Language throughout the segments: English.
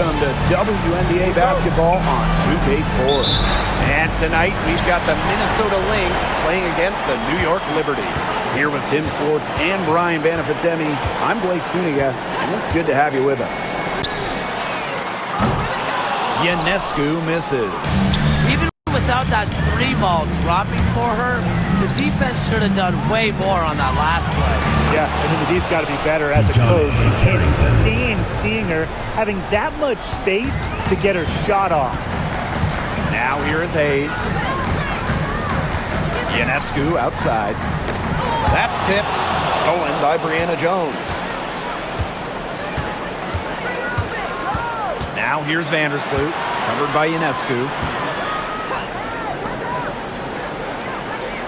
welcome to WNBA basketball on 2K Sports. And tonight we've got the Minnesota Lynx playing against the New York Liberty. Here with Tim Swartz and Brian Banafitemi, I'm Blake Suniga, and it's good to have you with us. Ionescu misses. Even without that three ball dropping for her, the defense should have done way more on that last play. Yeah, I think the D's got to be better as a coach. You can't stand seeing her having that much space to get her shot off. Now here is Hayes. Ionescu outside. That's tipped. Stolen by Brianna Jones. Now here's Vandersloot. Covered by Ionescu.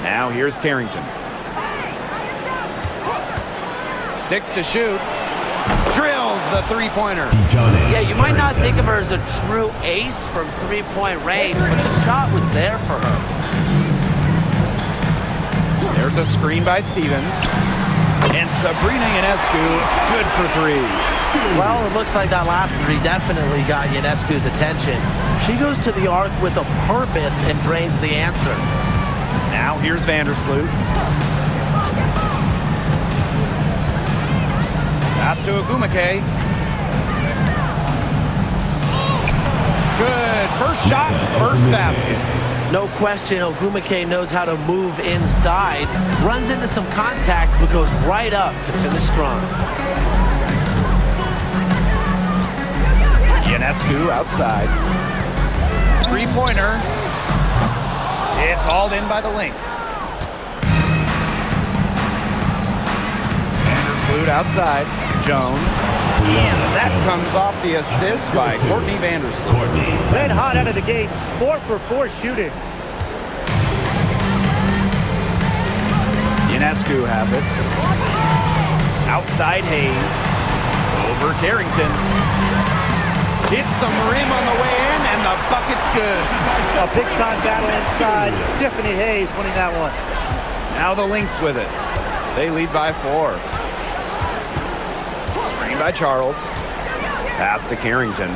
Now here's Carrington. 6 to shoot. Drills the three-pointer. Yeah, you might not think of her as a true ace from three-point range, but the shot was there for her. There's a screen by Stevens. And Sabrina Ionescu, good for three. Well, it looks like that last three definitely got Ionescu's attention. She goes to the arc with a purpose and drains the answer. Now here's Vandersloot. Pass to Ogumake. Good. First shot, first basket. No question, Ogumake knows how to move inside. Runs into some contact, but goes right up to finish strong. Ionescu outside. Three-pointer. It's hauled in by the Lynx. Vandersloot outside. Jones. And that comes off the assist by Courtney Vandersloot. Red hot out of the gates, 4 for 4 shooting. Ionescu has it. Outside Hayes. Over Carrington. Hits some rim on the way in, and the bucket's good. A big-time battle inside. Tiffany Hayes winning that one. Now the Lynx with it. They lead by 4. Screen by Charles. Pass to Carrington.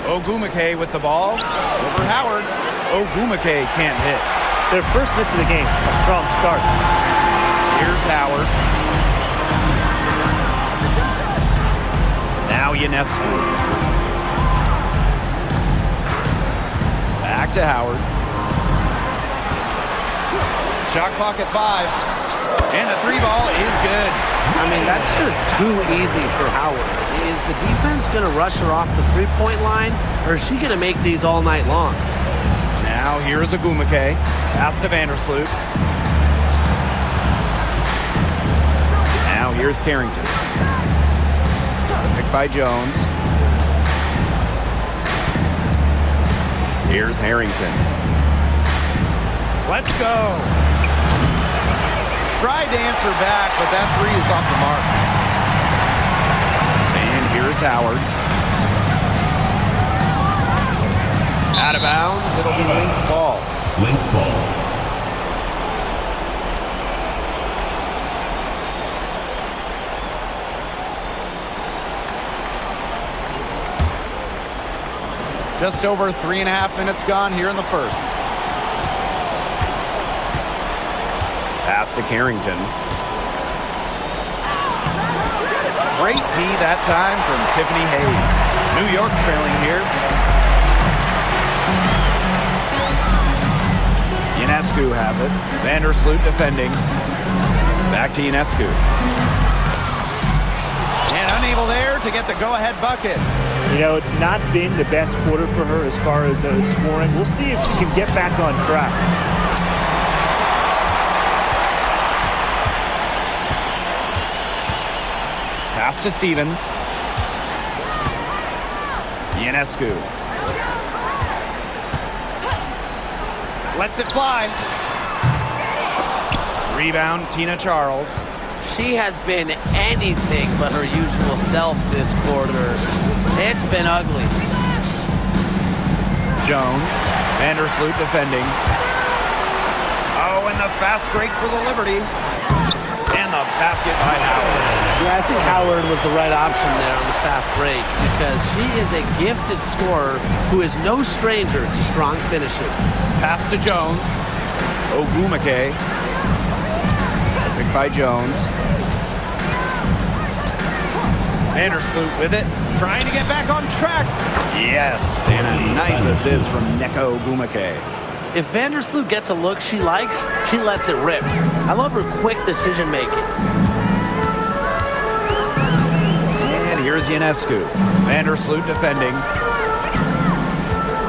Ogumake with the ball. Over Howard. Ogumake can't hit. Their first miss of the game. A strong start. Here's Howard. Now Ionescu. Back to Howard. Shot clock at 5. And the three ball is good. I mean, that's just too easy for Howard. Is the defense going to rush her off the three-point line, or is she going to make these all night long? Now here's Ogumake. Pass to Vandersloot. Now here's Carrington. Picked by Jones. Here's Harrington. Let's go. Tried to answer back, but that three is off the mark. And here's Howard. Out of bounds, it'll be Lynx ball. Lynx ball. Just over 3.5 minutes gone here in the first. Pass to Carrington. Great D that time from Tiffany Hayes. New York trailing here. Ionescu has it. Vandersloot defending. Back to Ionescu. And unable there to get the go-ahead bucket. You know, it's not been the best quarter for her as far as scoring. We'll see if she can get back on track. Pass to Stevens. Ionescu. Lets it fly. Rebound, Tina Charles. She has been anything but her usual self this quarter. It's been ugly. Jones. Vandersloot defending. Oh, and the fast break for the Liberty. And the basket by Howard. Yeah, I think Howard was the right option there on the fast break because she is a gifted scorer who is no stranger to strong finishes. Pass to Jones. Ogwumike. Picked by Jones. Vandersloot with it. Trying to get back on track. Yes, and a nice assist from Neko Ogwumike. If Vandersloot gets a look she likes, she lets it rip. I love her quick decision making. And here's Ionescu. Vandersloot defending.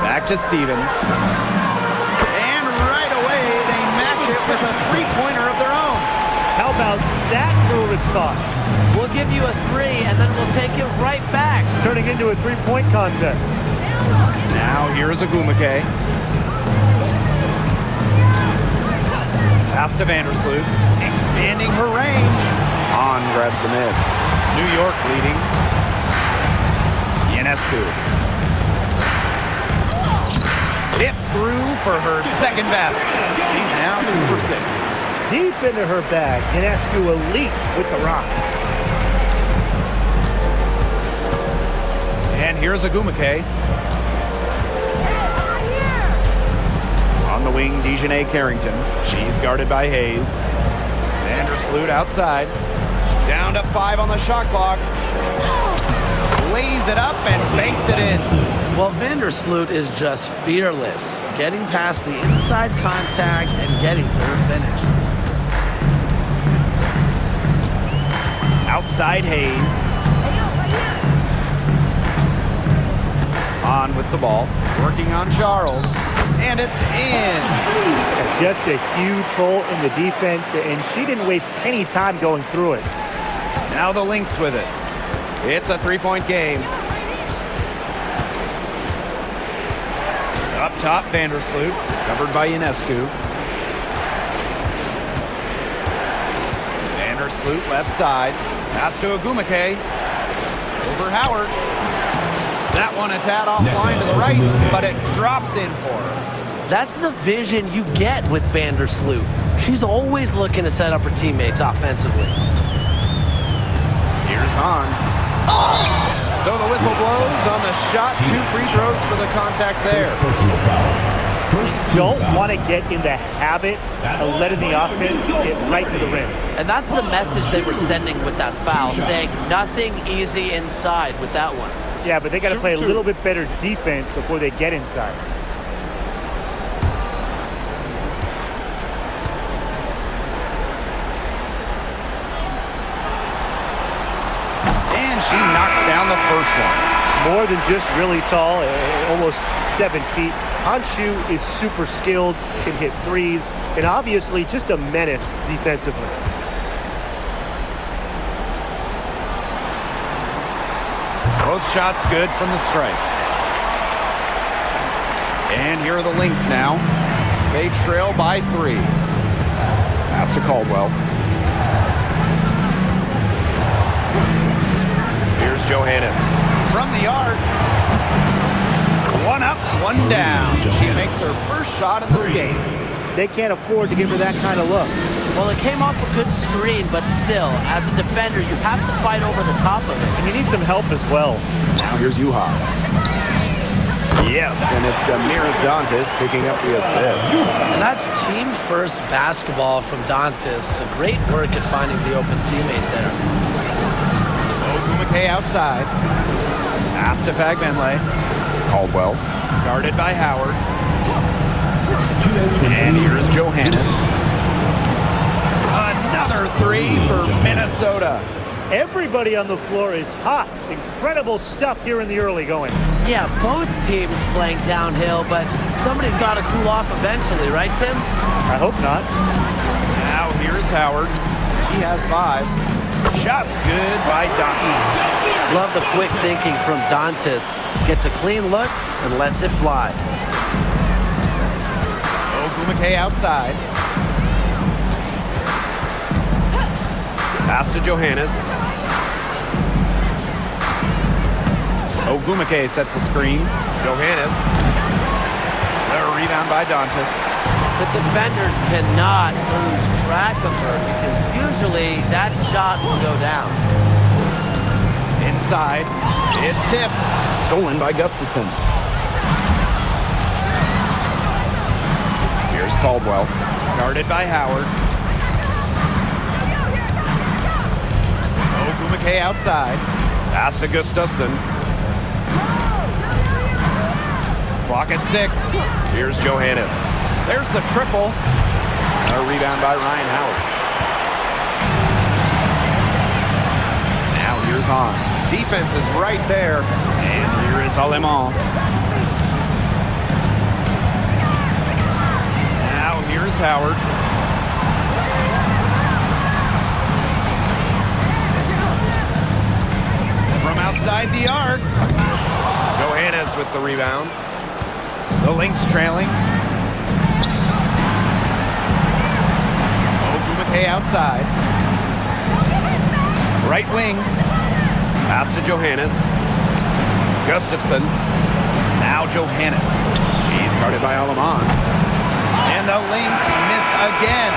Back to Stevens. And right away, they match it with a three-pointer of their own. How about that for a response? We'll give you a 3, and then we'll take it right back. It's turning into a three-point contest. Now here's Ogwumike. Pass to Vandersloot. Expanding her range. On grabs the miss. New York leading. Ionescu. It's through for her second basket. She's now 2 for 6. Deep into her bag, Ionescu elite with the rock. And here's Ogwumike. On the wing, Dejanay Carrington. She's guarded by Hayes. Vandersloot outside. Down to 5 on the shot clock. Lays it up and banks it in. Well, Vandersloot is just fearless, getting past the inside contact and getting to her finish. Outside Hayes. On with the ball. Working on Charles. And it's in. Just a huge hole in the defense, and she didn't waste any time going through it. Now the Lynx with it. It's a three-point game. Up top, Vandersloot. Covered by Ionescu. Vandersloot left side. Pass to Ogwumike. Over Howard. That one a tad offline to the right, but it drops in for her. That's the vision you get with Vandersloot. She's always looking to set up her teammates offensively. Here's Hahn. So the whistle blows on the shot. 2 free throws for the contact there. Don't want to get in the habit of letting the offense get right to the rim. And that's the message they were sending with that foul, saying nothing easy inside with that one. Yeah, but they got to play a little bit better defense before they get inside. And she knocks down the first one. More than just really tall, almost 7 feet. Hanshu is super skilled, can hit threes, and obviously just a menace defensively. Both shots good from the stripe. And here are the Lynx now. They trail by 3. Pass to Caldwell. Here's Johannes. From the arc. 1 up, 1 down. She makes her first shot in this game. They can't afford to give her that kind of look. Well, it came off a good screen, but still, as a defender, you have to fight over the top of it. And you need some help as well. Now here's Juhas. Yes, and it's Damiris Dantas picking up the assist. And that's team first basketball from Dantas. So great work at finding the open teammate there. Ogwumike outside. Pass to Fagbenle. Caldwell. Guarded by Howard. And here's Johannes. Another 3 for Minnesota. Everybody on the floor is hot. It's incredible stuff here in the early going. Yeah, both teams playing downhill, but somebody's got to cool off eventually, right, Tim? I hope not. Now here's Howard. He has 5. Shots good by Dantas. Love the quick thinking from Dantas. Gets a clean look and lets it fly. Ogwumike outside. Pass to Johannes. Ogwumike sets the screen. Johannes. The rebound by Dantas. The defenders cannot lose track of her because usually that shot will go down. Inside, it's tipped. Stolen by Gustafson. Here's Caldwell. Guarded by Howard. Ogumake outside. Pass to Gustafson. Clock at 6. Here's Johannes. There's the triple. A rebound by Ryan Howard. Now here's on. Defense is right there. And here is Alemán. Now here's Howard. From outside the arc. Johannes with the rebound. The Lynx trailing. Ogumake outside. Right wing. Pass to Johannes. Gustafson. Now Johannes. She's guarded by Alemán. And the Lynx miss again.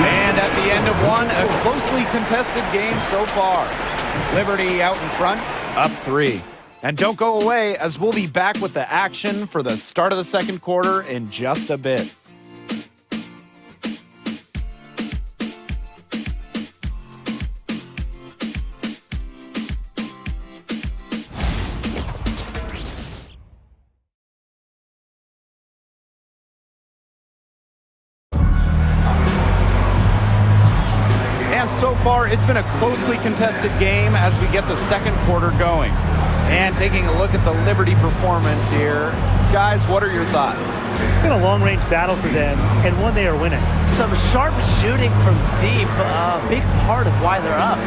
And at the end of one, a closely contested game so far. Liberty out in front, up 3. And don't go away, as we'll be back with the action for the start of the second quarter in just a bit. And so far, it's been a closely contested game as we get the second quarter going. And taking a look at the Liberty performance here, guys, what are your thoughts? It's been a long-range battle for them, and one they are winning. Some sharp shooting from deep, a big part of why they're up.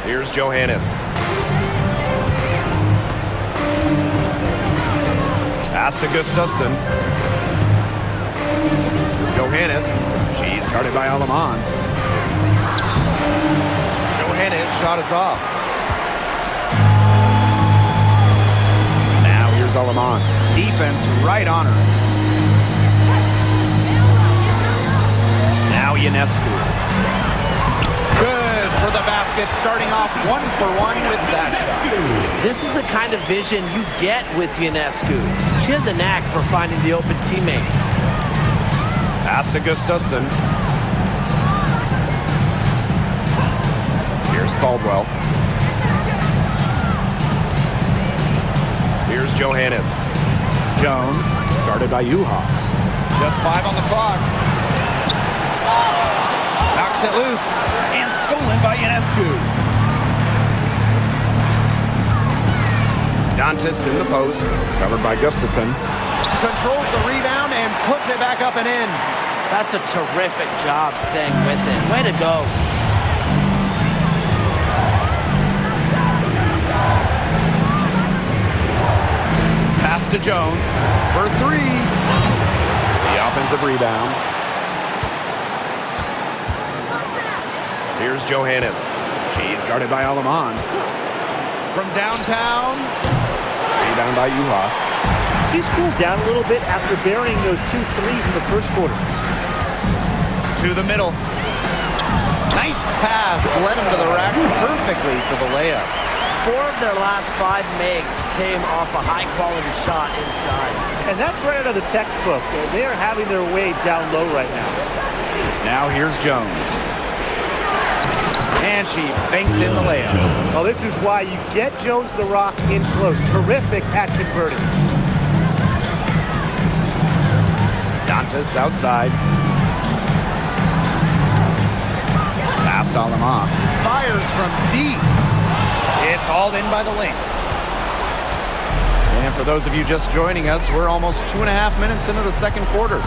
Here's Johannes. Pass to Gustafson. Johannes. She's guarded by Alemán. Johannes shot is off. Now here's Alemán. Defense right on her. Now Ionescu. Good for the basket, starting off 1-for-1 with that shot. This is the kind of vision you get with Ionescu. She has a knack for finding the open teammate. Pass to Gustafson. Here's Caldwell. Here's Johannes. Jones, guarded by Juhas. Just 5 on the clock. Knocks it loose. And stolen by Ionescu. Dantas in the post, covered by Gustafson. Controls the rebound and puts it back up and in. That's a terrific job staying with it. Way to go. Pass to Jones for 3. The offensive rebound. Here's Johannes. She's guarded by Alemán. From downtown. Rebound by Juhas. He's cooled down a little bit after burying those 2 threes in the first quarter. To the middle. Nice pass. Led him to the rack perfectly for the layup. 4 of their last 5 makes came off a high-quality shot inside. And that's right out of the textbook. They are having their way down low right now. Now here's Jones. And she banks in the layup. Well, this is why you get Jones the Rock in close. Terrific at converting. Dantas outside. Past Alemán. Fires from deep. It's hauled in by the Lynx. And for those of you just joining us, we're almost 2.5 minutes into the second quarter.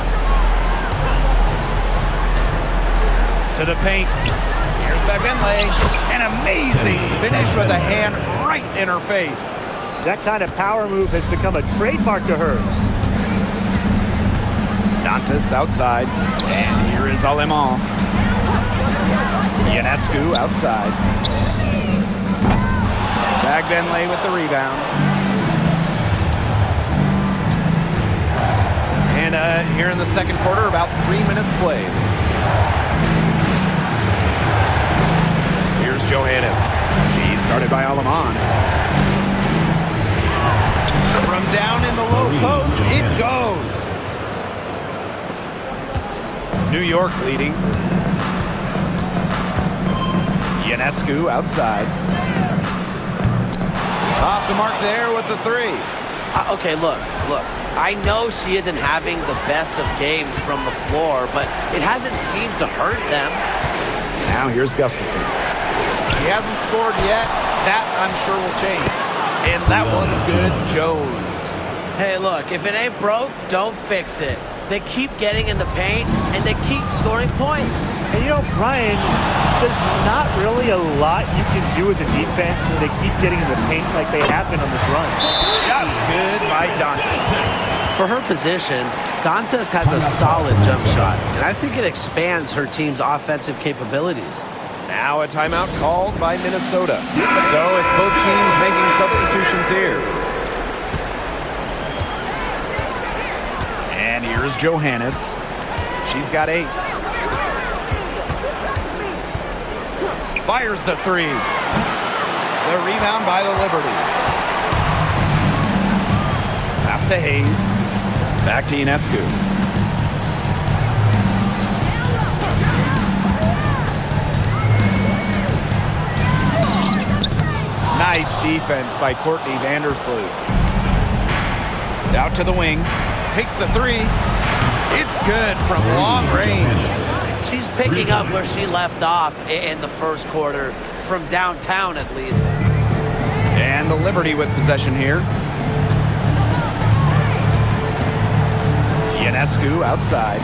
To the paint. Here's Benley. An amazing finish with a hand right in her face. That kind of power move has become a trademark to hers. Dantas outside. And here is Alemán. Ionescu outside. Benley with the rebound. And here in the second quarter, about 3 minutes played. Here's Johannes. She's guarded by Alaman. From down in the low post, it goes. New York leading. Ionescu outside. Off the mark there with the three. Okay, look. I know she isn't having the best of games from the floor, but it hasn't seemed to hurt them. Now here's Gustafson. He hasn't scored yet. That, I'm sure, will change. And that one's good. Jones. Hey, look, if it ain't broke, don't fix it. They keep getting in the paint, and they keep scoring points. And you know, Brian, there's not really a lot you can do as a defense when they keep getting in the paint like they have been on this run. That's good by Dantas. For her position, Dantas has a solid jump shot, and I think it expands her team's offensive capabilities. Now a timeout called by Minnesota. So it's both teams making substitutions here. And here's Johannes. She's got 8. Fires the three. The rebound by the Liberty. Pass to Hayes. Back to Ionescu. Nice defense by Courtney Vandersloot. Out to the wing. Takes the three. It's good from long range. She's picking up where she left off in the first quarter, from downtown at least. And the Liberty with possession here. Ionescu outside.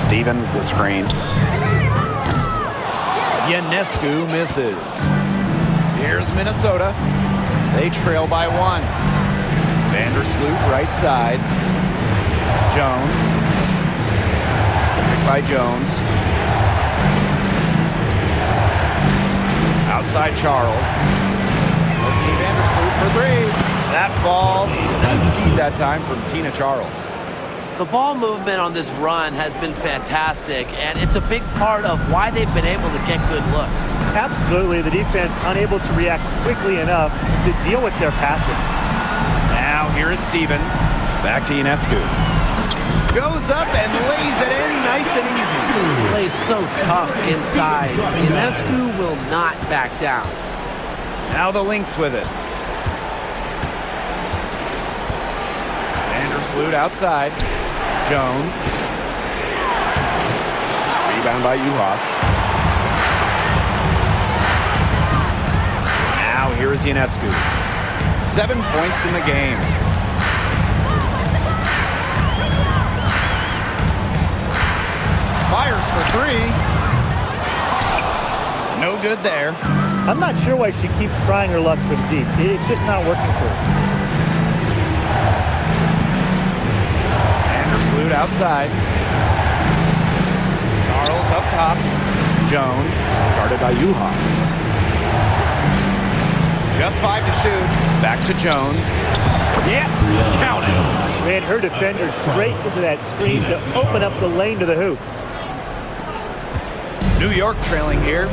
Stevens the screen. Ionescu misses. Here's Minnesota. They trail by 1. Vandersloot right side. Jones. Picked by Jones. Outside Charles. Courtney Vandersloot for 3. That falls. Nice speed that time from Tina Charles. The ball movement on this run has been fantastic, and it's a big part of why they've been able to get good looks. Absolutely, the defense unable to react quickly enough to deal with their passing. Now here is Stevens. Back to Ionescu. Goes up and lays it in nice and easy. Plays so tough inside. Ionescu will not back down. Now the Lynx with it. Vandersloot outside. Jones. Rebound by Uhas. Now here is Ionescu. 7 points in the game. Fires for 3. No good there. I'm not sure why she keeps trying her luck from deep. It's just not working for her. Vandersloot outside. Charles up top. Jones, guarded by Uhas. Just 5 to shoot. Back to Jones. Yep, count it. Ran her defender straight into that screen to open up the lane to the hoop. New York trailing here.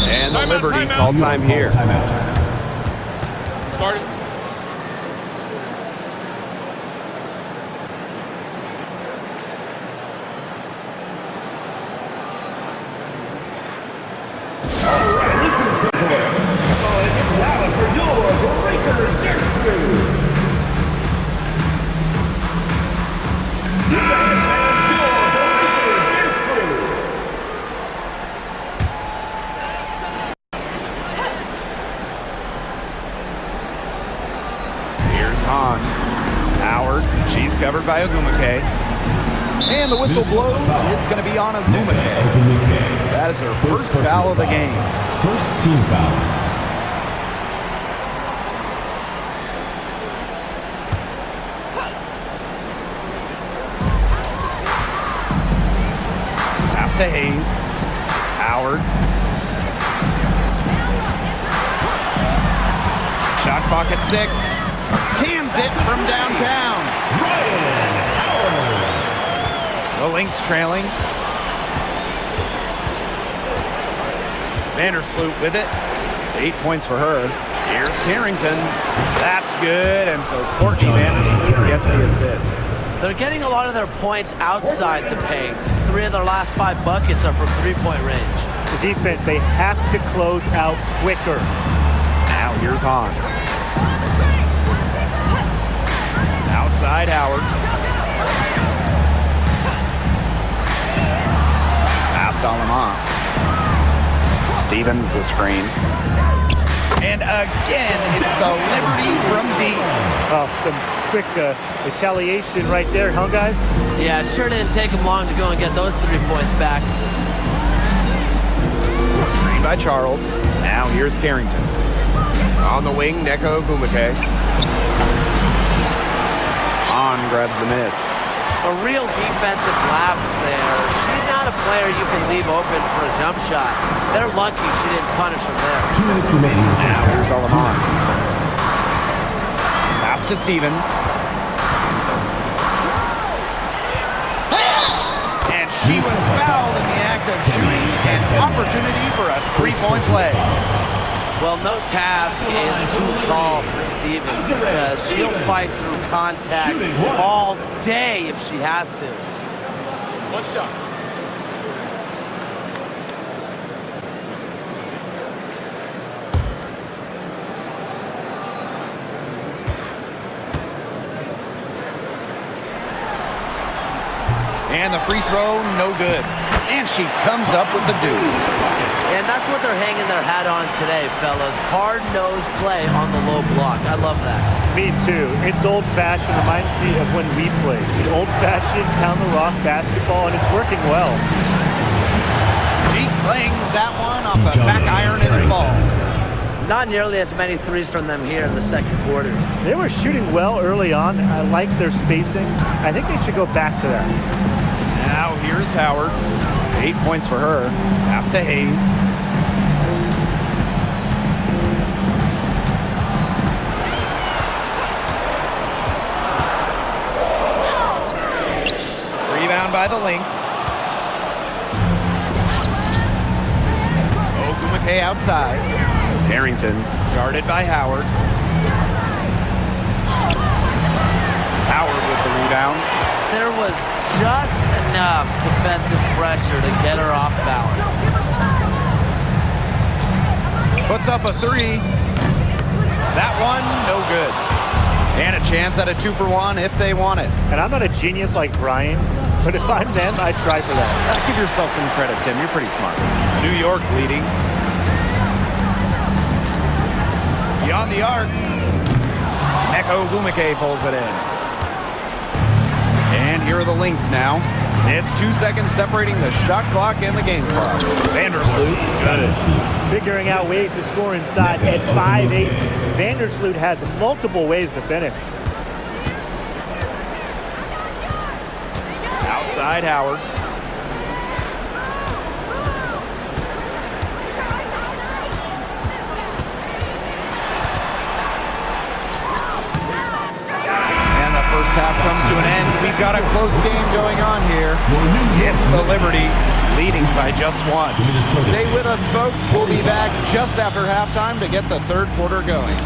And the Liberty call time here. Started. Howard, she's covered by Ogumake. And the whistle blows. It's going to be on Ogumake. That is her first foul of the game. First team foul. Pass to Hayes. Howard. Shot clock at 6. Cans it from downtown. The Lynx trailing. Vandersloot with it. 8 points for her. Here's Carrington. That's good. And so Courtney Vandersloot gets the assist. They're getting a lot of their points outside the paint. 3 of their last 5 buckets are from three-point range. The defense, they have to close out quicker. Now here's Hahn. Outside Howard. Past Alama. Stevens the screen. And again, it's the Liberty from deep. Oh, some quick retaliation right there, huh, guys? Yeah, it sure didn't take them long to go and get those 3 points back. Screen by Charles. Now here's Carrington. On the wing, Neko Gumake. On grabs the miss. A real defensive lapse there. She's not a player you can leave open for a jump shot. They're lucky she didn't punish them there. 2 minutes remaining. Now here's Alamans. Pass to Stevens. And she was fouled in the act of shooting an opportunity for a 3-point play. Well, no task is too tall for Stevens because she'll fight through contact all day if she has to. One shot. And the free throw, no good. And she comes up with the deuce. And that's what they're hanging their hat on today, fellas. Hard-nosed play on the low block. I love that. Me too. It's old-fashioned. Reminds me of when we played. The old-fashioned pound-the-rock basketball, and it's working well. She clings that one off the back iron and it falls. Not nearly as many threes from them here in the second quarter. They were shooting well early on. I like their spacing. I think they should go back to that. Now here's Howard. 8 points for her. Pass to Hayes. Rebound by the Lynx. Ogumake outside. Harrington guarded by Howard. Howard with the rebound. There was just enough defensive pressure to get her off balance. Puts up a 3. That one, no good. And a chance at a 2-for-1 if they want it. And I'm not a genius like Brian, but if I'm them, I'd try for that. Give yourself some credit, Tim. You're pretty smart. New York leading. Beyond the arc. Neko Gumake pulls it in. And here are the Lynx now. It's 2 seconds separating the shot clock and the game clock. Vandersloot. Figuring out ways to score inside at 5'8". Vandersloot has multiple ways to finish. Outside Howard. First half comes to an end. We've got a close game going on here. It's the Liberty leading by just 1. Stay with us, folks. We'll be back just after halftime to get the third quarter going.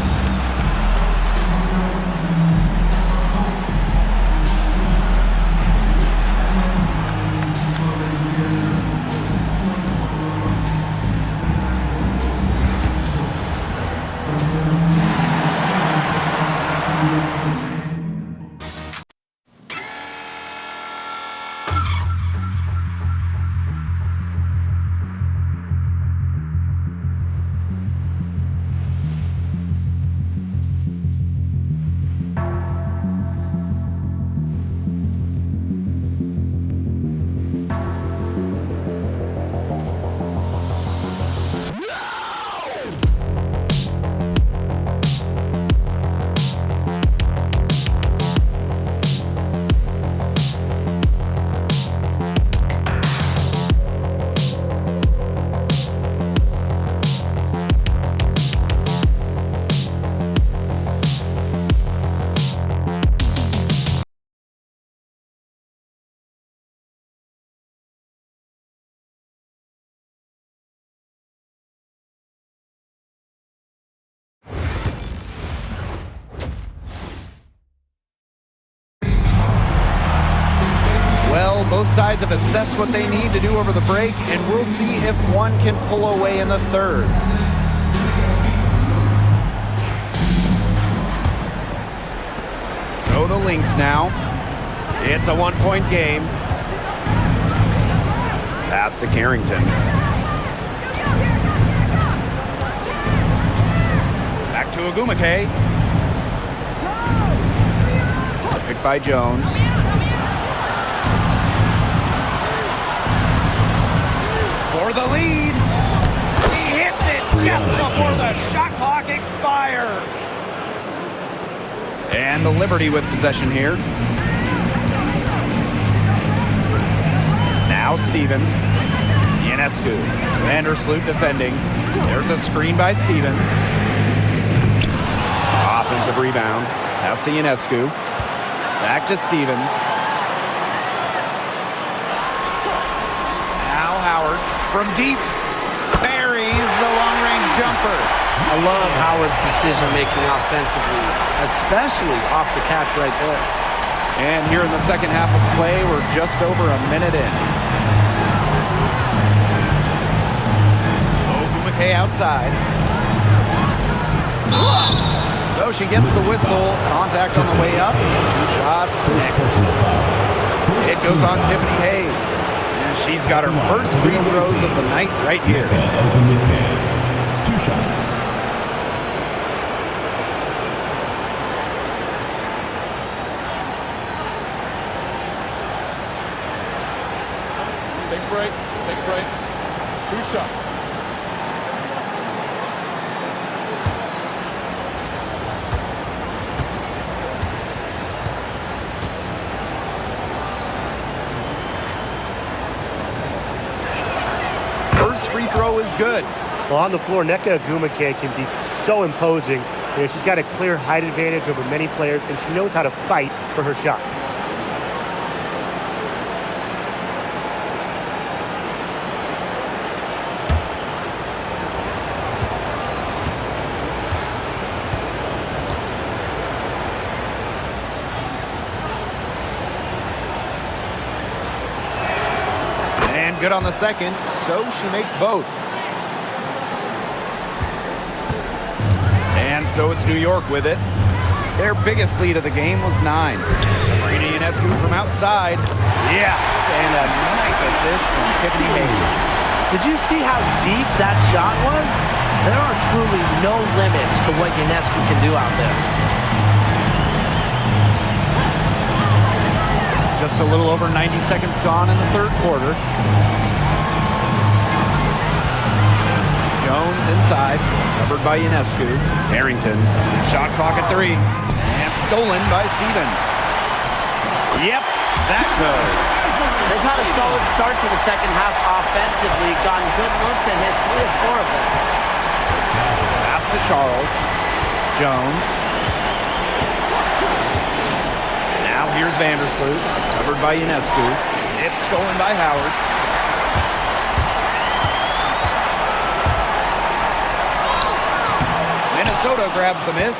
Both sides have assessed what they need to do over the break, and we'll see if one can pull away in the third. So the Lynx now. It's a one-point game. Pass to Carrington. Back to Agumake. Picked by Jones. For the lead. He hits it just before the shot clock expires. And the Liberty with possession here. Now Stevens. Ionescu. Vandersloot defending. There's a screen by Stevens. Offensive rebound. Pass to Ionescu. Back to Stevens. Now Howard from deep. Buries the long-range jumper. I love Howard's decision-making offensively, especially off the catch right there. And here in the second half of play, we're just over a minute in. Agumake outside. So she gets the whistle. Contact on the way up. Shots next. It goes on Tiffany Hayes. And she's got her first free throws of the night right here. 2 shots. Take a break. Take a break. 2 shots. First free throw is good. Well, on the floor, Nneka Agumake can be so imposing. You know, she's got a clear height advantage over many players, and she knows how to fight for her shots. And good on the second, so she makes both. And so it's New York with it. Their biggest lead of the game was 9. Sabrina Ionescu from outside. Yes, and a nice assist from Tiffany Hayes. Did you see how deep that shot was? There are truly no limits to what Ionescu can do out there. Just a little over 90 seconds gone in the third quarter. Jones inside, covered by Ionescu. Harrington, shot clock at 3. And stolen by Stevens. Yep, that goes. They've had a solid start to the second half offensively, gotten good looks and hit 3 or 4 of them. Pass to Charles. Jones. Now here's Vandersloot, covered by Ionescu. It's stolen by Howard. Minnesota grabs the miss.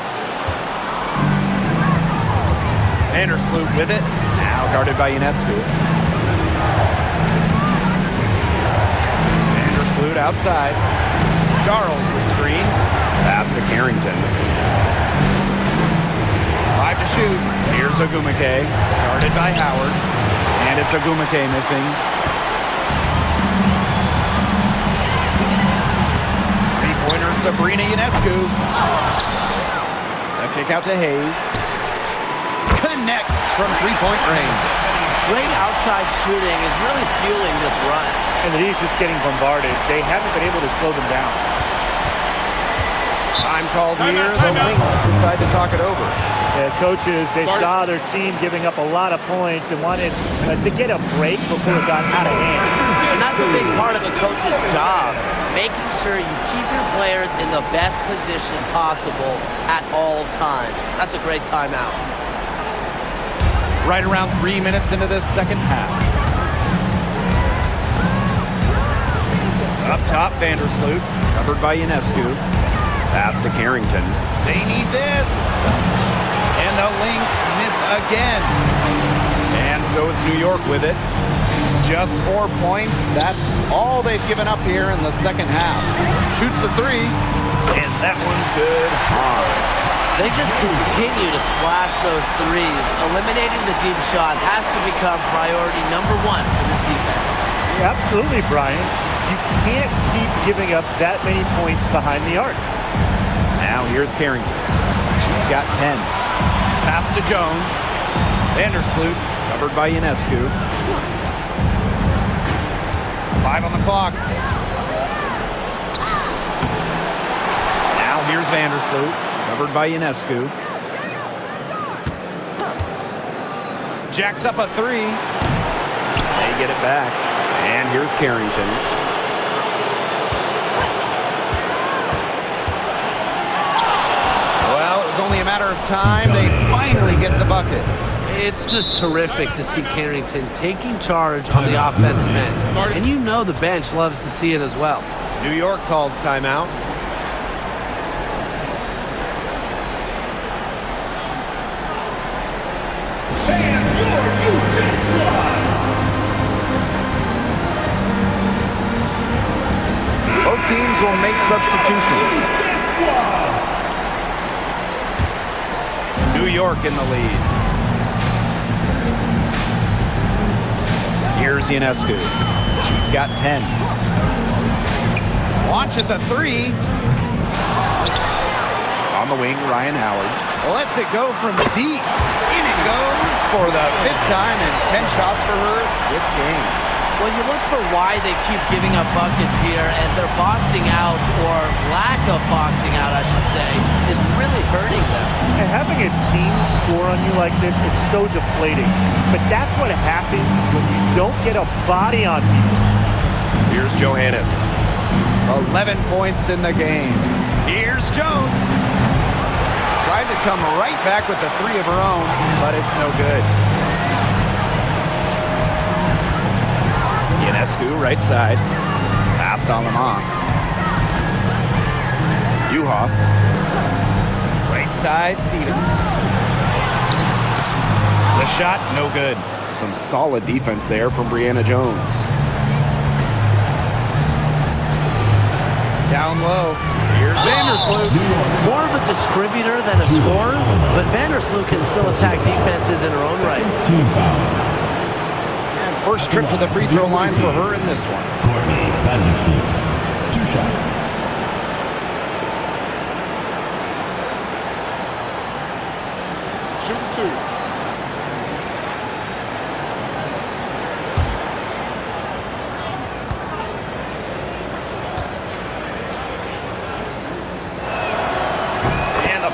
Vandersloot with it. Now guarded by Ionescu. Vandersloot outside. Charles the screen. Pass to Carrington. 5 to shoot. Here's Agumake. Guarded by Howard. And it's Agumake missing. Three-pointer Sabrina Ionescu. A kick out to Hayes. Connects from three-point range. Great outside shooting is really fueling this run. And the Heat's just getting bombarded. They haven't been able to slow them down. Time called here. The Lynx decide to talk it over. Yeah, coaches, they saw their team giving up a lot of points and wanted to get a break before it got out of hand. And that's a big part of a coach's job, making sure you keep your players in the best position possible at all times. That's a great timeout. Right around 3 minutes into this second half. Up top, Vandersloot, covered by Ionescu. Pass to Carrington. They need this. And the Lynx miss again. And so it's New York with it. Just 4 points. That's all they've given up here in the second half. Shoots the three, and that one's good. They just continue to splash those threes. Eliminating the deep shot has to become priority number one for this defense. Yeah, absolutely, Brian. You can't keep giving up that many points behind the arc. Now here's Carrington. She's got 10. Pass to Jones. Vandersloot covered by Ionescu. 5 on the clock. Now here's Vandersloot, covered by Ionescu. Jacks up a three. They get it back. And here's Carrington. Well, it was only a matter of time. They finally get the bucket. It's just terrific to see Carrington taking charge on the offensive end. And you know the bench loves to see it as well. New York calls timeout. Both teams will make substitutions. New York in the lead. Here's Ionescu. She's got 10. Launches a three. On the wing, Ryan Howard. Lets it go from deep. In it goes for the 5th time and 10 shots for her this game. Well, you look for why they keep giving up buckets here, and their boxing out, or lack of boxing out, I should say, is really hurting them. And having a team score on you like this, it's so deflating. But that's what happens when you don't get a body on people. Here's Johannes. 11 points in the game. Here's Jones. Tried to come right back with the three of her own, but it's no good. Ionescu, right side. Passed on Lamont. Juhas. Right side, Stevens. The shot, no good. Some solid defense there from Brianna Jones. Down low. Here's Vandersloot. More of a distributor than a scorer, but Vandersloot can still attack defenses in her own right. Team foul. And first trip to the free throw line for her in this one. Courtney Vandersloot. 2 shots. Shoot 2.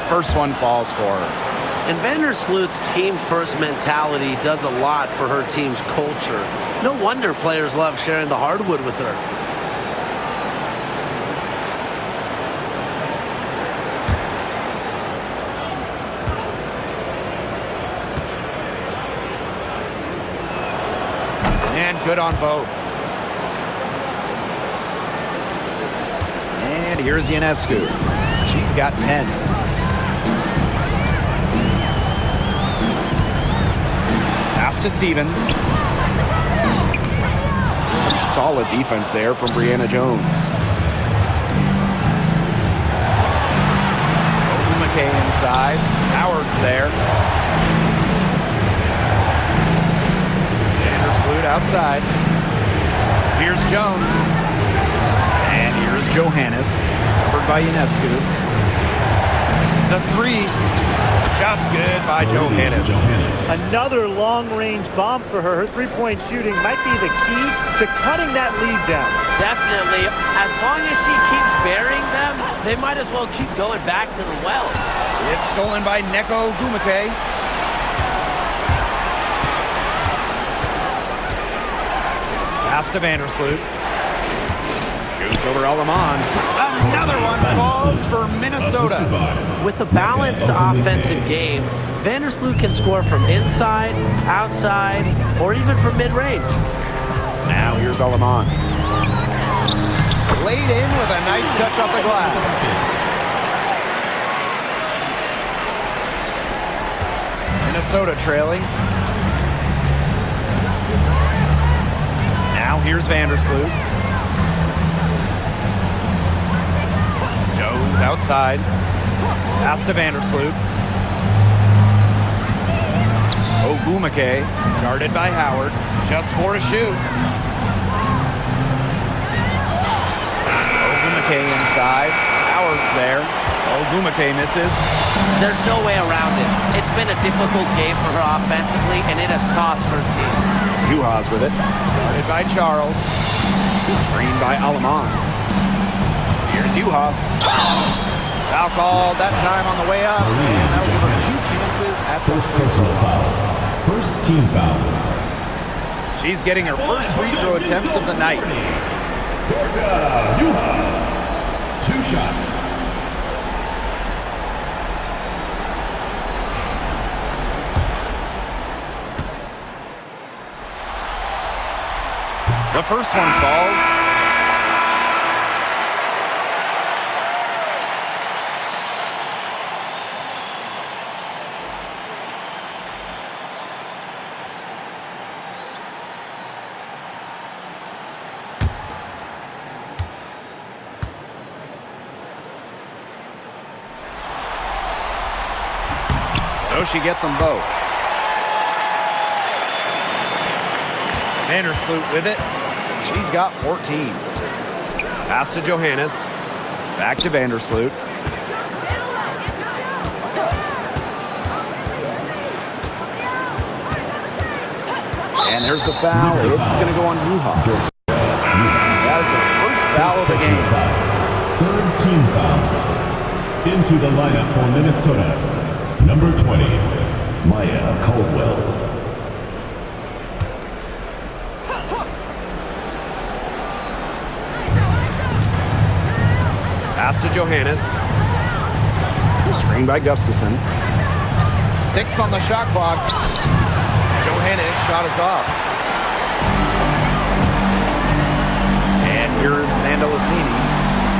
First one falls for her. And Vandersloot's team-first mentality does a lot for her team's culture. No wonder players love sharing the hardwood with her. And good on both. And here's Ionescu. She's got 10. Pass to Stevens. Some solid defense there from Brianna Jones. McKay inside. Howard's there. Vandersloot outside. Here's Jones. And here's Johannes. Covered by Ionescu. The three. Shot's good by Johannes. Another long-range bomb for her. Her three-point shooting might be the key to cutting that lead down. Definitely. As long as she keeps burying them, they might as well keep going back to the well. It's stolen by Neko Gumake. Pass to Vandersloot. Shoots over Alamon. Another one falls for Minnesota. With a balanced offensive game, Vandersloot can score from inside, outside, or even from mid-range. Now here's Alamon. Laid in with a nice touch off the glass. Minnesota trailing. Now here's Vandersloot. Jones outside. Pass to Vandersloot. Ogumake, guarded by Howard. Just for a shoot. Ogumake inside. Howard's there. Ogumake misses. There's no way around it. It's been a difficult game for her offensively, and it has cost her team. Juhas with it. Guarded by Charles. Screened by Alaman. Here's Juhas. Foul called that time on the way up. And that will give her 2 chances at the First free personal throw. foul. First team foul. She's getting her first free throw attempts of the night. Juhas. 2 shots. The first one falls. So she gets them both. Vandersloot with it. She's got 14. Pass to Johannes. Back to Vandersloot. And there's the foul. It's going to go on Juhas. That is her first foul of the game. Third team foul. Into the lineup for Minnesota. Number 20, Maya Caldwell. Pass to Johannes. Screen by Gustafson. 6 on the shot clock. Johannes shot is off. And here's Sandelicini.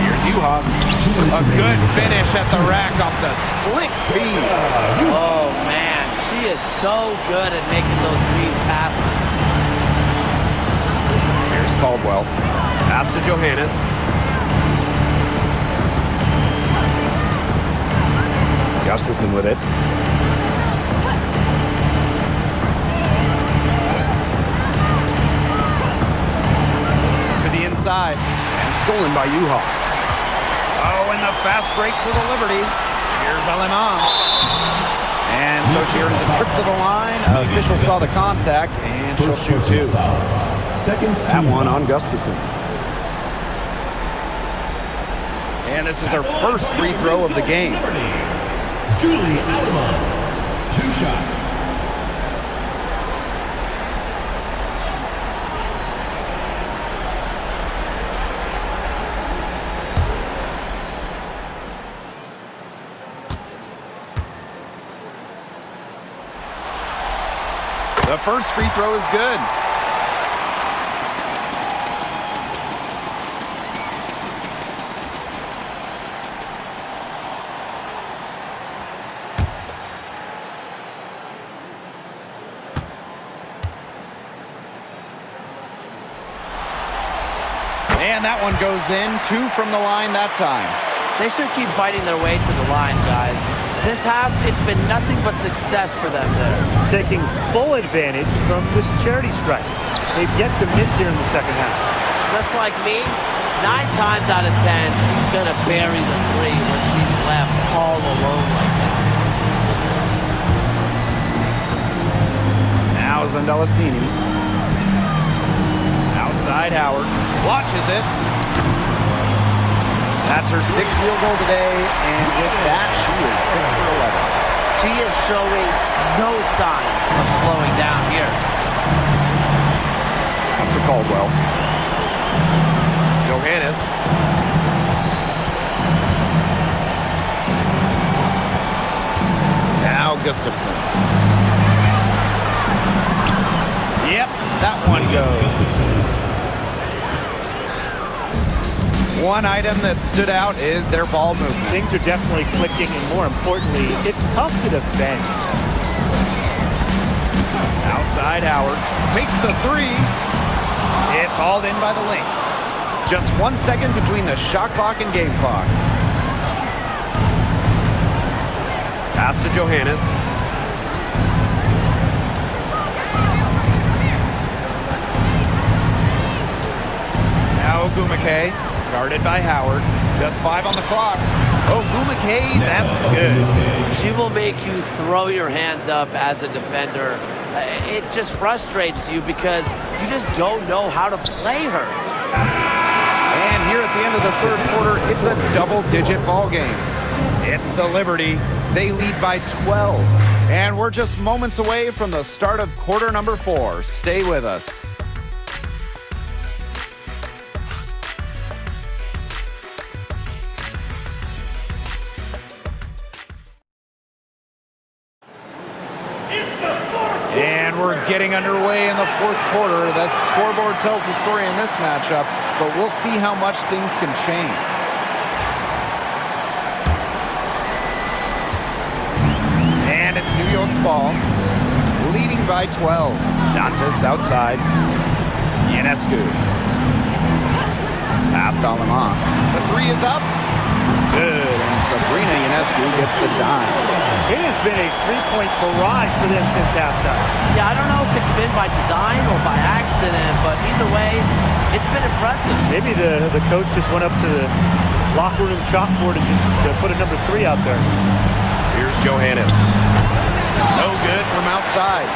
Here's Juhas. A good finish at the rack off the slick feed. Oh, man. She is so good at making those lead passes. Here's Caldwell. Pass to Johannes. Gustafson with it. To the inside. And stolen by Juhas. Oh, and the fast break for the Liberty. Here's Aleman. And so she earns a trip to the line. Official saw the contact, and she'll shoot 2. Second That team one foul. on Gustafson. And this is her first free throw of the game. Julie Aleman. 2 shots. The first free throw is good. And that one goes in. 2 from the line that time. They should keep fighting their way to the line, guys. This half, it's been nothing but success for them there. Taking full advantage from this charity strike. They've yet to miss here in the second half. Just like me, 9 times out of 10, she's going to bury the 3 when she's left all alone like that. Now Sandelicini. Outside Howard. Watches it. That's her 6th field goal today, and with that, she is 6 for 11. She is showing no signs of slowing down here. That's for Caldwell. Johannes. Now Gustafson. Yep, that one goes. One item that stood out is their ball movement. Things are definitely clicking, and more importantly, it's tough to defend. Outside Howard makes the 3. It's hauled in by the Lynx. Just 1 second between the shot clock and game clock. Pass to Johannes. Now Gumake, guarded by Howard. Just 5 on the clock. Oh, Gumake, that's good. She will make you throw your hands up as a defender. It just frustrates you because you just don't know how to play her. And here at the end of the third quarter, it's a double-digit ball game. It's the Liberty. They lead by 12. And we're just moments away from the start of quarter number 4. Stay with us. And we're getting underway in the fourth quarter. The scoreboard tells the story in this matchup, but we'll see how much things can change. And it's New York's ball, leading by 12. Dantas outside. Ionescu. Past Aleman. The 3 is up. Good, and Sabrina Ionescu gets the dime. It has been a three-point barrage for them since halftime. Yeah, I don't know if it's been by design or by accident, but either way, it's been impressive. Maybe the coach just went up to the locker room chalkboard and just put a number 3 out there. Here's Johannes. No good from outside.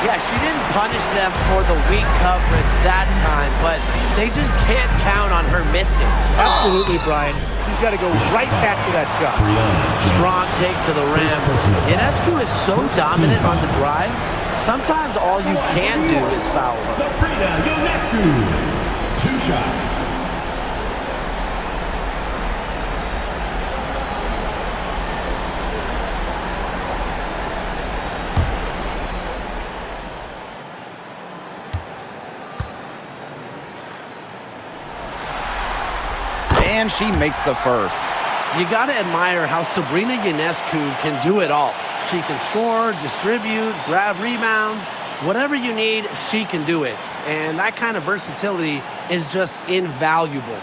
Yeah, she didn't punish them for the weak coverage that time, but they just can't count on her missing. Absolutely, Brian. She's got to go right back to that shot. Strong take to the rim. Ionescu is so dominant on the drive, sometimes all you can do is foul her. Sabrina Ionescu. 2 shots. And she makes the first. You got to admire how Sabrina Ionescu can do it all. She can score, distribute, grab rebounds. Whatever you need, she can do it. And that kind of versatility is just invaluable.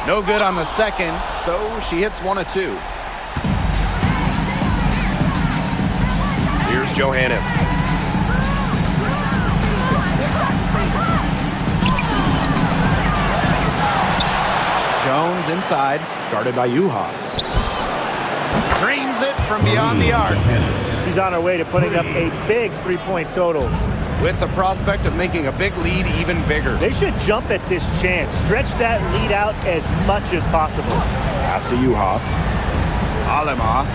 No good on the second, so she hits 1 of 2. Here's Johannes. Jones inside, guarded by Juhas. Drains it from beyond the arc. She's on her way to putting up a big three-point total. With the prospect of making a big lead even bigger. They should jump at this chance. Stretch that lead out as much as possible. Pass to Juhas. Alema.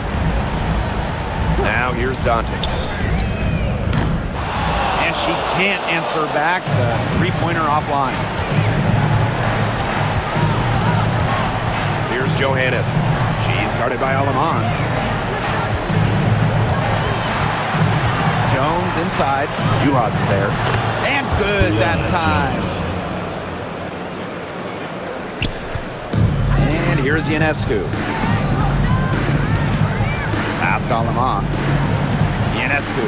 Now here's Dantas. And she can't answer back the three-pointer offline. Here's Johannes. She's guarded by Aleman. Jones inside. Juhas is there. And good that time. And here's Ionescu. Past Aleman. Ionescu.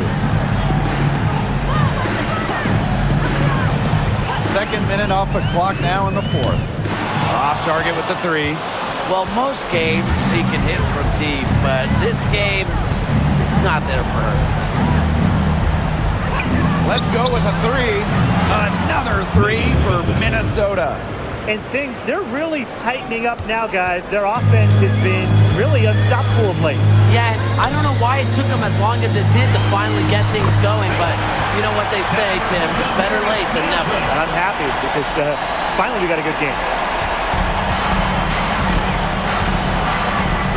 Second minute off the clock now in the fourth. Off target with the 3. Well, most games she can hit from deep, but this game, it's not there for her. Let's go with a 3. Another 3 for Minnesota. And things, they're really tightening up now, guys. Their offense has been really unstoppable of late. Yeah, I don't know why it took them as long as it did to finally get things going, but you know what they say, Tim, it's better late than never. And I'm happy because finally we got a good game.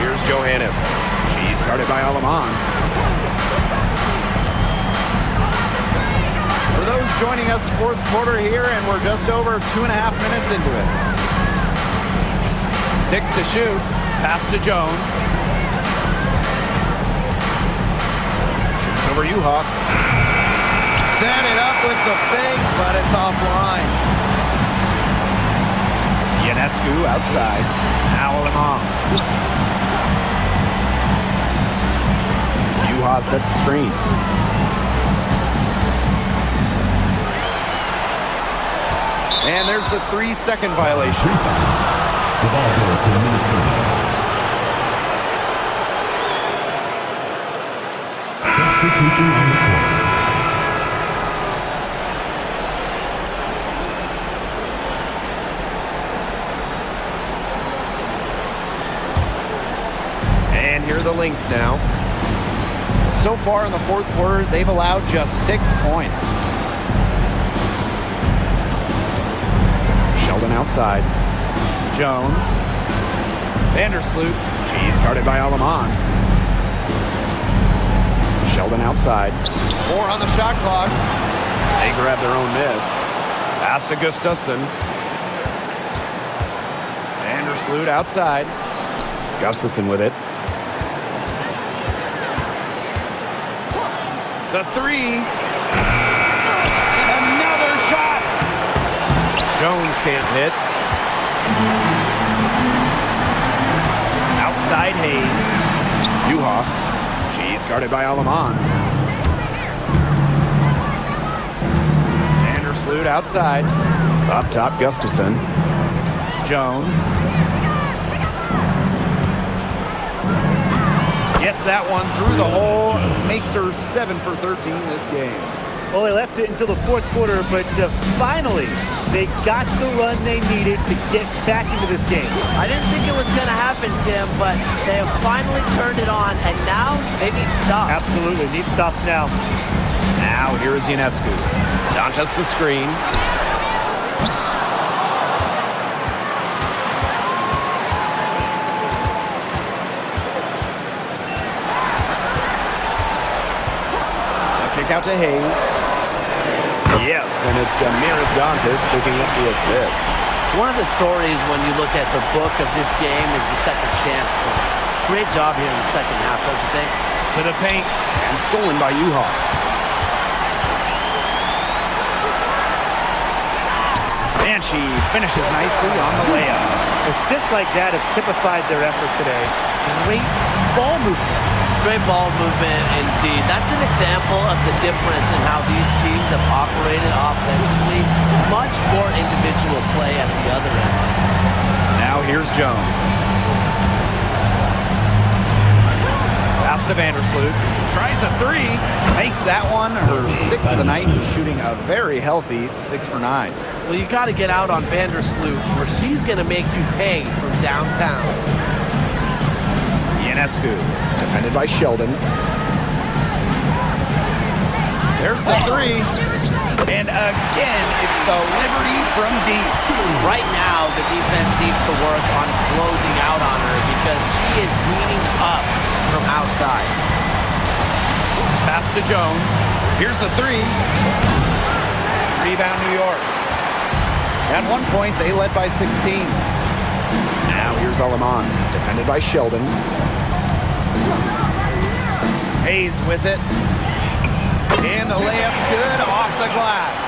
Here's Johannes. She's guarded by Aleman. For those joining us, fourth quarter here, and we're just over 2.5 minutes into it. 6 to shoot. Pass to Jones. Shoots over Juhas. Set it up with the fake, but it's offline. Ionescu outside. Now Aleman. Uhas sets the screen. And there's the 3-second violation. 3 seconds. The ball goes to Minnesota. Substitution on the court. And here are the Lynx now. So far in the fourth quarter, they've allowed just 6 points. Sheldon outside. Jones. Vandersloot. She's guarded by Alaman. Sheldon outside. 4 on the shot clock. They grab their own miss. Pass to Gustafson. Vandersloot outside. Gustafson with it. The 3. Another shot. Jones can't hit. Outside Hayes. Uhas. She's guarded by Alaman. Vandersloot outside. Up top, Gustafson. Jones. Gets that one through the hole. Makes her 7 for 13 this game. Well, they left it until the fourth quarter, but finally, they got the run they needed to get back into this game. I didn't think it was going to happen, Tim, but they have finally turned it on, and now they need stops. Absolutely, need stops now. Now, here is Ionescu. Dantas the screen. Kick out to Hayes. Yes, and it's Damiris Dantas picking up the assist. One of the stories when you look at the book of this game is the second chance points. Great job here in the second half, don't you think? To the paint and stolen by Uhas. And she finishes nicely on the layup. Assists like that have typified their effort today. Great ball movement. Great ball movement indeed. That's an example of the difference in how these teams have operated offensively. Much more individual play at the other end. Now here's Jones. Pass to Vandersloot. Tries a 3. Makes that one her 6th of the night. Shooting a very healthy 6 for 9. Well, you got to get out on Vandersloot, or he's going to make you pay from downtown. Ionescu, defended by Sheldon. There's the 3. And again, it's the Liberty from deep. Right now, the defense needs to work on closing out on her because she is beating up from outside. Pass to Jones. Here's the 3. Rebound New York. At one point, they led by 16. Now here's Alaman, defended by Sheldon. Hayes with it. And the layup's good off the glass.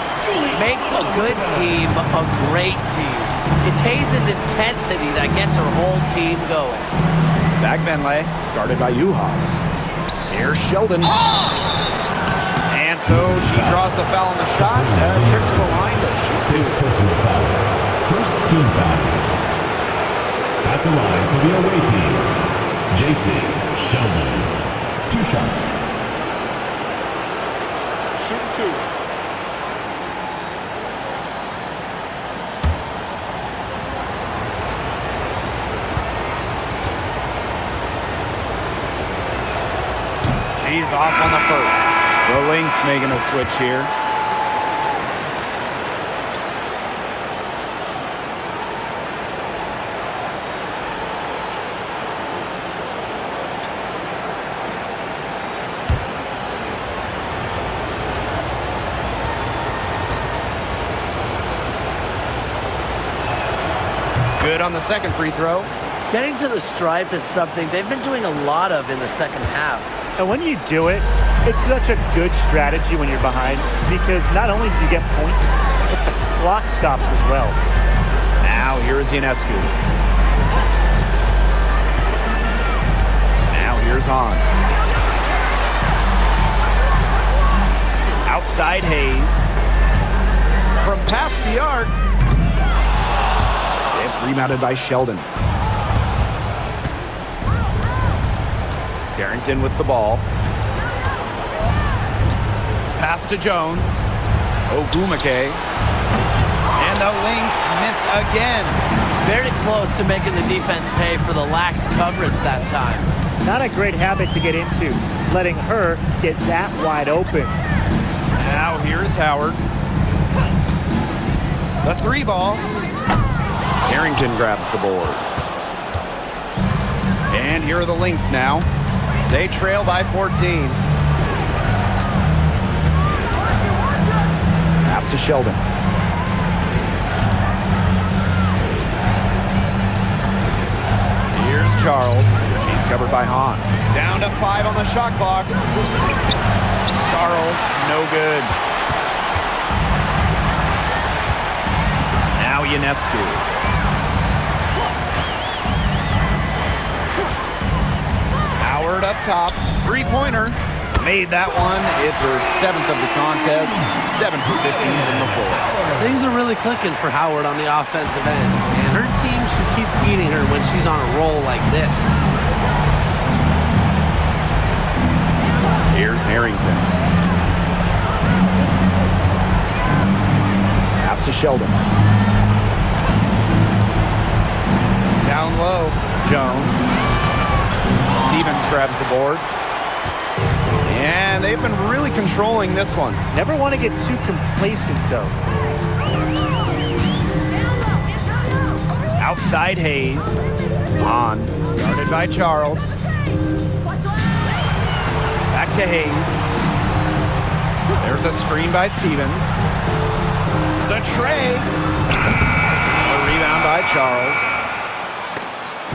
Makes a good team a great team. It's Hayes' intensity that gets her whole team going. Back Benley, guarded by Uhas. Here's Sheldon. And so she draws the foul on the shot. Trips the line to shoot 2. First personal foul. First team foul. At the line for the away team, JC Sheldon. 2 shots. Shoot 2. He's off on the first. The Lynx making a switch here. Good on the second free throw. Getting to the stripe is something they've been doing a lot of in the second half. And when you do it, it's such a good strategy when you're behind because not only do you get points, but the clock stops as well. Now here's Ionescu. Now here's Hahn. Outside Hayes. From past the arc. It's rebounded by Sheldon. Carrington with the ball. Pass to Jones. Ogumake. And the Lynx miss again. Very close to making the defense pay for the lax coverage that time. Not a great habit to get into, letting her get that wide open. Now here's Howard. The 3 ball. Carrington grabs the board. And here are the Lynx now. They trail by 14. Pass to Sheldon. Here's Charles. She's covered by Hahn. Down to 5 on the shot clock. Charles, no good. Now Ionescu. Howard up top. 3-pointer. Made that one. It's her 7th of the contest. 7 for 15 from the floor. Things are really clicking for Howard on the offensive end, and her team should keep feeding her when she's on a roll like this. Here's Harrington. Pass to Sheldon. Down low, Jones. Stevens grabs the board. And they've been really controlling this one. Never want to get too complacent, though. Outside Hayes. On. Guarded by Charles. Back to Hayes. There's a screen by Stevens. The tray. A rebound by Charles.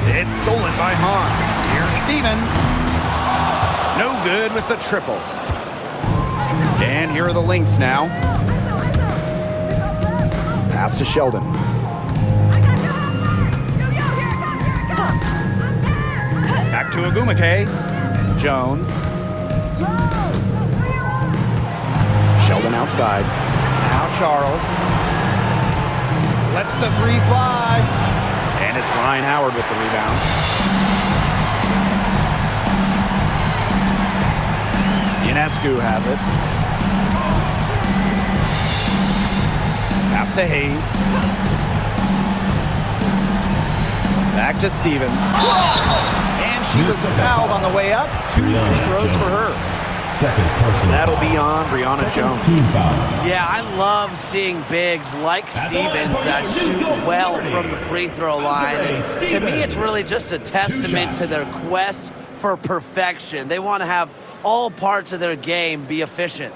It's stolen by Hahn. Here's Stevens. No good with the triple. And here are the Lynx now. Pass to Sheldon. Back to Ogumake. Jones. Sheldon outside. Now Charles. Lets the 3 fly. And it's Ryan Howard with the rebound. Ionescu has it. Pass to Hayes. Back to Stevens. And she was fouled on the way up. 2 free throws for her. Second personal. That'll be on Brianna Jones. Team foul. Yeah, I love seeing bigs like Stevens that shoot well from the free throw line. And to me, it's really just a testament to their quest for perfection. They want to have all parts of their game be efficient.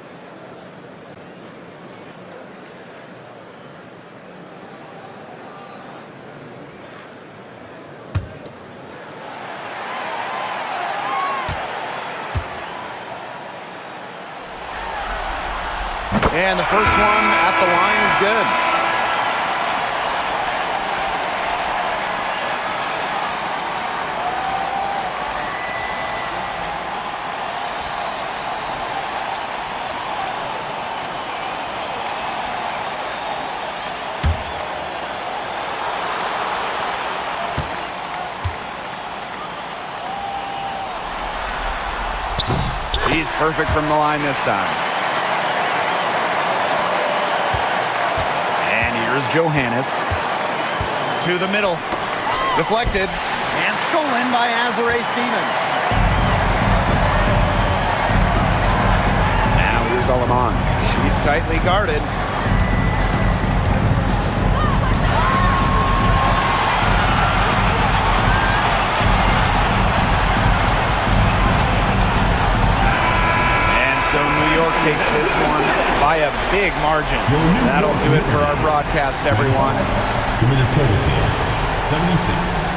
And the first one at the line is good. He's perfect from the line this time. And here's Johannes. To the middle. Deflected. And stolen by Azare Stevens. Now here's Alaman. She's tightly guarded. So New York takes this one by a big margin. That'll do it for our broadcast, everyone. The Minnesota team, 76.